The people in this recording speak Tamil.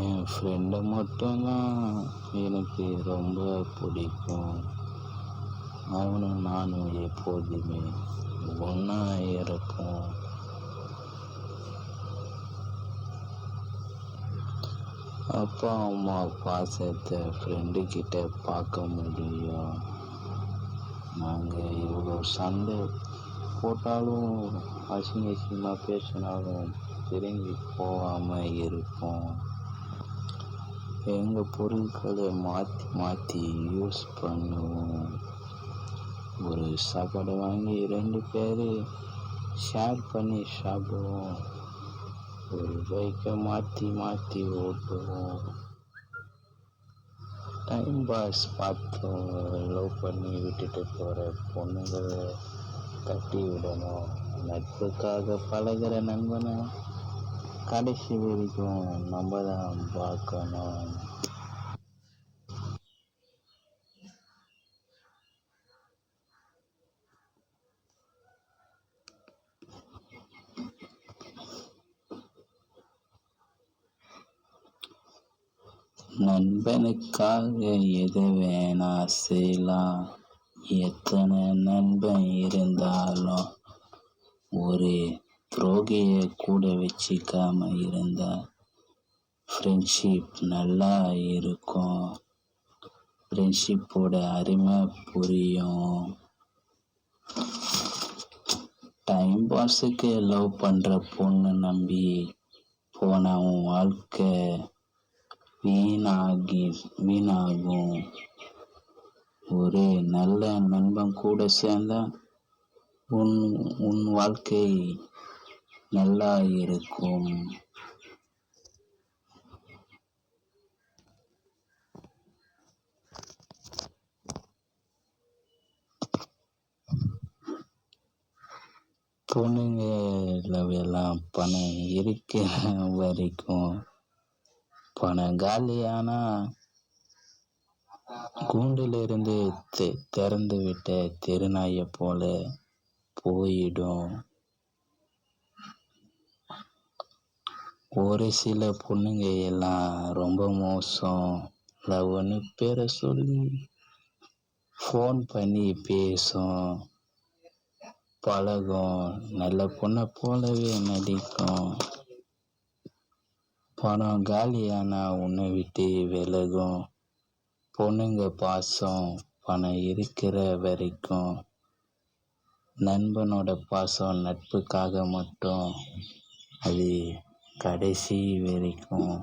என் ஃப்ரெண்டை மட்டும்தான் எனக்கு ரொம்ப பிடிக்கும். அவனும் நானும் எப்போதுமே ஒன்றா இருப்போம். அப்பா அம்மா பாசத்தை ஃப்ரெண்டுக்கிட்ட பார்க்க முடியும். நாங்கள் இவ்வளோ சண்டை போட்டாலும் அசிங்கமாக பேசினாலும் திரும்பி போகாமல் இருப்போம். எங்கள் பொருட்களை மாற்றி மாற்றி யூஸ் பண்ணுவோம். ஒரு சாப்பாடு வாங்கி 2 பேர் ஷேர் பண்ணி சாப்பிடுவோம். ஒரு பைக்கை மாற்றி மாற்றி ஓட்டுவோம். டைம் பாஸ் பார்த்தோம். லவ் பண்ணி விட்டுட்டு போகிற பொண்ணுங்களை தட்டி விடணும். நட்புக்காக பழகிற நண்பனை கடைசி வரைக்கும் நம்ம தான் பார்க்கணும். நண்பனுக்காக எது வேணா செய்யலாம். எத்தனை நண்பன் இருந்தாலும் ஒரு துரோகியை கூட வச்சுக்காம இருந்தா ஃப்ரெண்ட்ஷிப் நல்லா இருக்கும். ஃப்ரெண்ட்ஷிப்போட அருமை புரியும். டைம் பாஸுக்கு லவ் பண்ணுற பொண்ணு நம்பி போன உன் வாழ்க்கை வீணாகும். ஒரு நல்ல நண்பன் கூட சேர்ந்தா உன் வாழ்க்கை நல்லா இருக்கும். பொண்ணுங்க லவ் எல்லாம் பணம் இருக்கிற வரைக்கும். பணம் காலியானா கூண்டிலிருந்து திறந்து விட்ட தெருநாயை போல போயிடும். ஒரு சில பொண்ணுங்க எல்லாம் ரொம்ப மோசம். லவ்னு பேரை சொல்லி ஃபோன் பண்ணி பேசும், பழகும், நல்ல பொண்ணை போலவே நடிக்கும். பணம் காலியானா உன்னை விட்டு விலகும். பொண்ணுங்க பாசம் பணம் இருக்கிற வரைக்கும். நண்பனோட பாசம் நட்புக்காக மட்டும். அது கடைசி வரைக்கும்.